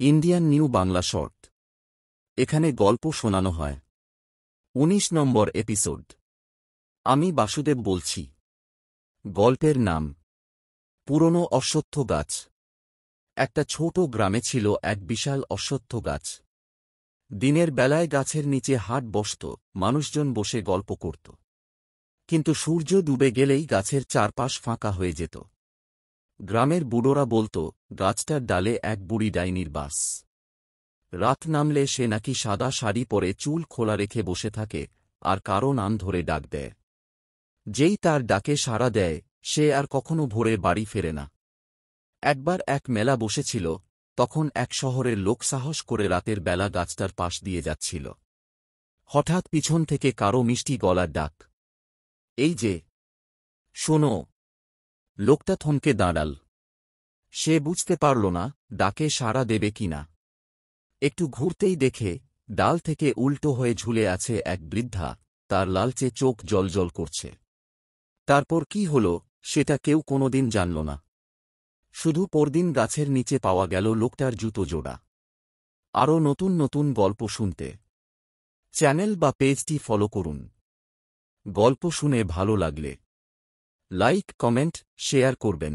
Indian new Bangla short. এখানে গল্প শোনানো হয়। ১৯ নম্বর এপিসোড। আমি বাসুদেব বলছি। গল্পের নাম পুরনো অশ্বত্থ গাছ। একটা ছোট গ্রামে ছিল এক বিশাল অশ্বত্থ গাছ। দিনের বেলায় গাছের নিচে হাট বসত, মানুষজন বসে গল্প করত। কিন্তু সূর্য ডুবে গেলেই গাছের চারপাশ ফাঁকা হয়ে যেত। গ্রামের বুড়োরা বলত, গাছটার ডালে এক বুড়ি ডাইনির বাস। রাত নামলে সে নাকি সাদা শাড়ি পরে চুল খোলা রেখে বসে থাকে আর কারো নাম ধরে ডাক দেয়। যেই তার ডাকে সাড়া দেয় সে আর কখনো ভোরে বাড়ি ফেরে না। একবার এক মেলা বসেছিল, তখন এক শহরের লোক সাহস করে রাতের বেলা গাছটার পাশ দিয়ে যাচ্ছিল। হঠাৎ পিছন থেকে কারো মিষ্টি গলার ডাক, এই যে, শোনো। লোকটা থমকে দাঁড়াল। সে বুঝতে পারল না ডাকে সাড়া দেবে কিনা। একটু ঘুরতেই দেখে ডাল থেকে উল্টো হয়ে ঝুলে আছে এক বৃদ্ধা, তার লালচে চোখ জ্বলজ্বল করছে। তারপর কি হল সেটা কেউ কোনোদিন জানল না। শুধু পরদিন গাছের নিচে পাওয়া গেল লোকটার জুতো জোড়া। আরও নতুন নতুন গল্প শুনতে চ্যানেল বা পেজটি ফলো করুন। গল্প শুনে ভালো লাগলে লাইক, কমেন্ট, শেয়ার করবেন।